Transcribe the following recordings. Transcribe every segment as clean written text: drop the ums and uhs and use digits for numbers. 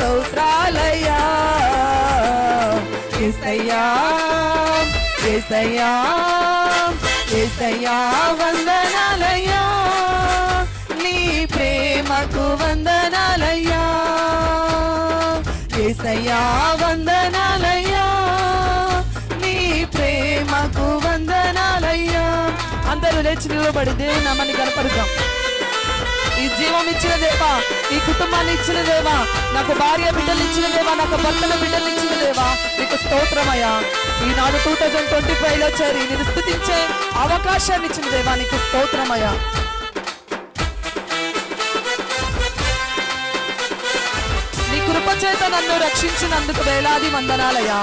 స్తోత్రాలయ్యా. యేసయ్యా యేసయ్యా యేసయ్యా వందనాలయ్యా, నీ ప్రేమకు వందనాలయ్యా. యేసయ్యా వందనాలయ్యా, నీ ప్రేమకు వందనాలయ్యా. అందరూ లేచి నిలబడి దేవుని నామాన్ని కనపరుద్దాం. ఈ జీవం ఇచ్చిన దేవా, ఈ కుటుంబాన్ని ఇచ్చిన దేవా, నాకు భార్య బిడ్డలు ఇచ్చిన దేవా, నాకు భర్తల బిడ్డలు ఇచ్చిన దేవా, నీకు స్తోత్రమయ్యా. ఈనాడు 2025లో చేరి నేను స్తుతించే అవకాశాన్ని ఇచ్చిన దేవా, నీకు స్తోత్రమయ్యా. నీ కృపచేత నన్ను రక్షించినందుకు వేలాది వందనాలయ్యా.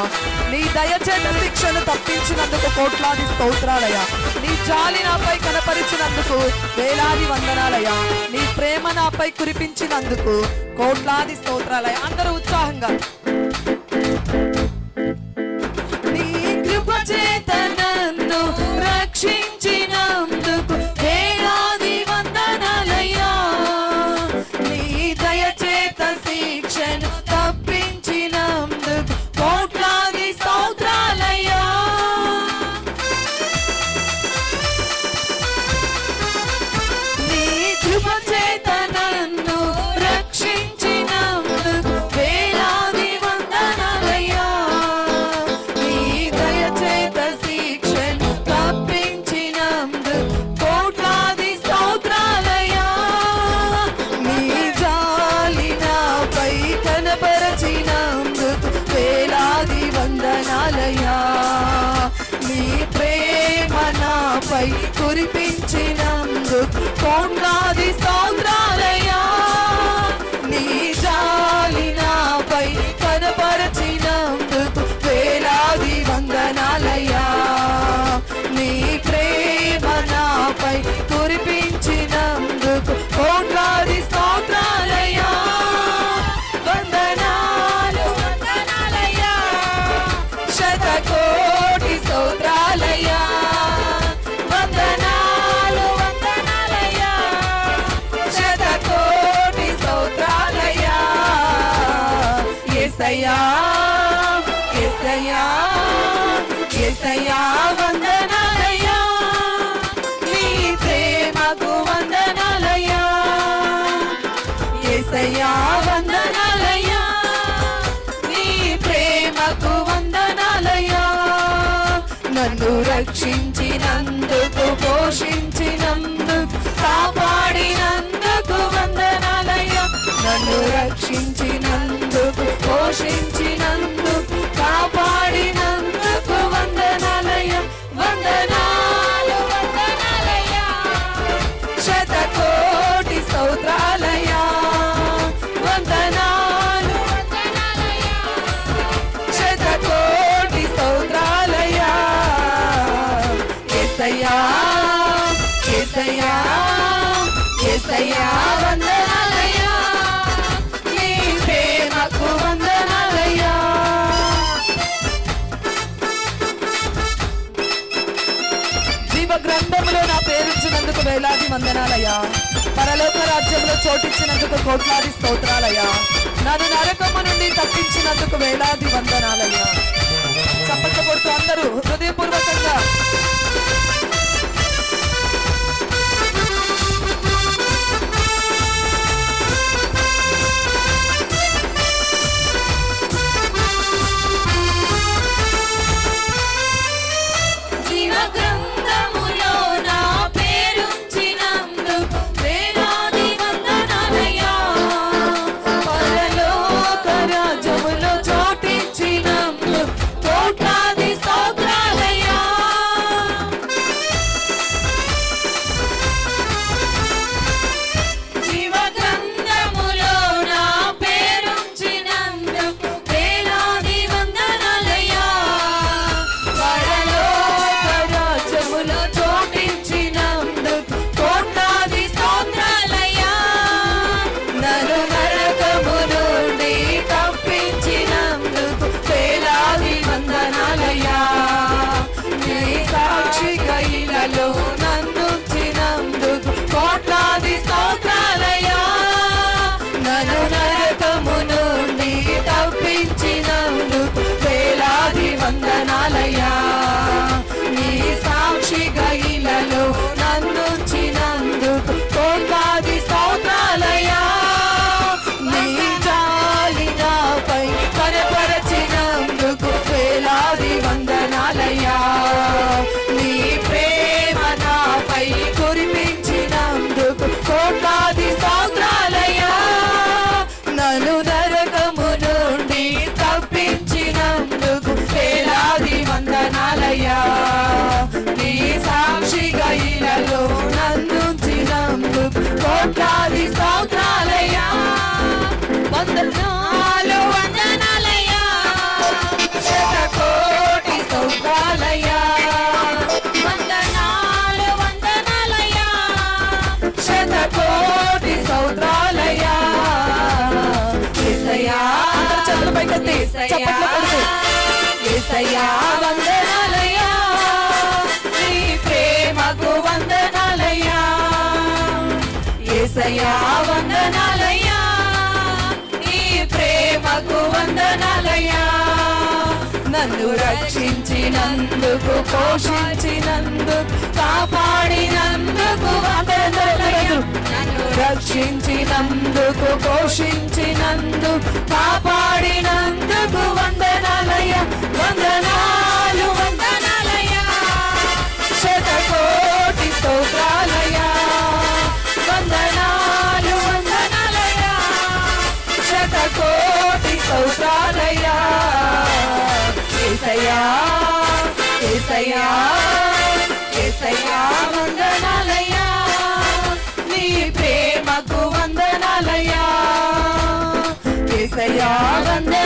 నీ దయచేత శిక్షను తప్పించినందుకు కోట్లాది స్తోత్రాలయ్యా. నీ జాలి నాపై కనపరిచినందుకు వేలాది వందనాలయ్యా. నీ ప్రేమ నాపై కురిపించినందుకు కోట్లాది స్తోత్రాలయ్యా. అందరూ ఉత్సాహంగా నీ కృపచేత నన్ను రక్షించినందుకు వేలాది వందనాలయ్యా. నీ దయచేత శిక్షను తప్పించినందుకు కోట్లాది స్తోత్రాలయ్యా. నీ కృపచేత నన్ను రక్షించినందుకు వేలాది వందనాలయ్యా. నీ దయచేత శిక్షను తప్పించినందుకు కోట్లాది స్తోత్రాలయ్యా. నీ జాలి నాపై కనపరచినందుకు వేలాది వందనాలయ్యా. నీ ప్రేమ నాపై కురిపించినందుకు కోట్లాది స్తోత్రాలయ్యా. నీ జాలి నాపై కనపరచినందుకు వేలాది వందనాలయ్యా. నీ ప్రేమ నాపై కురిపించినందుకు కోట్లాది స్తోత్రాలయ్యా. వందనాలు వందనాలయ్యా, శతకోటి స్తోత్రాలయ్యా. వందనాలు వందనాలయ్యా, శతకోటి స్తోత్రాలయ్యా. యేసయ్యా యేసయ్యా యేసయ్యా వందనాలయ్యా, నీ ప్రేమకు వందనాలయ్యా. యేసయ్యా వందనాలయ్యా, నీ ప్రేమకు వందనాలయ్యా. నన్ను రక్షించినందుకు, పోషించినందుకు, కాపాడినందుకు వందనాలయ్యా. నన్ను రక్షించినందుకు, పోషించినందుకు, కాపాడినందుకు వందనాలయ్యా. వందనాలు వందనాలయ్యా, శతకోటి స్తోత్రాలయ్యా. వందనాలు వందనాలయ్యా, శతకోటి స్తోత్రాలయ్యా. యేసయ్యా యేసయ్యా యేసయ్యా వందనాలయ్యా, నీ ప్రేమకు వందనాలయ్యా. జీవ గ్రంథములో నా పేరిచ్చినందుకు వేలాది వందనాలయ్యా. పరలోక రాజ్యంలో చోటిచ్చినందుకు కోట్లాది స్తోత్రాలయ్యా. నన్ను నరకము నుండి తప్పించినందుకు వేలాది వందనాలయ్యా. చప్పట్లు కొడుతూ అందరూ హృదయపూర్వకంగా కోట్లాది స్తోత్రాలయ్యా. నన్ను నరకము నుండి తప్పించినందుకు వేలాది వందనాలయ్యా. నీ సాక్షిగా ఇలలో నన్నుంచినందుకు కోట్లాది స్తోత్రాలయ్యా. వందనాలు వందనాలయ్యా, శతకోటి స్తోత్రాలయ్యా. వందనాలు వందనాలయ్యా, శతకోటి స్తోత్రాలయ్యా. యేసయ్యా, చేతులు పైకెత్తి చప్పట్లు కొడుతూ యేసయ్యా వందనాలయ్యా, నీ ప్రేమకు వందనాలయ్యా. యేసయ్యా వందనాలయ్యా, నీ ప్రేమకు వందనాలయ్యా. నన్ను రక్షించినందుకు, పోషించినందుకు, కాపాడినందుకు వందనాలయ్యా. నన్ను రక్షించినందుకు, పోషించినందుకు, కాపాడినందుకు వందనాలయ్యా. వందనాలు వందనాలయ్యా, శతకోటి స్తోత్రాలయ్యా. వందనాలు వందనాలయ్యా, శతకోటి స్తోత్రాలయ్యా. యేసయ్యా యేసయ్యా యేసయ్యా వందనాలయ్యా, నీ ప్రేమకు వందనాలయ్యా. యేసయ్యా వందనాలయ్యా,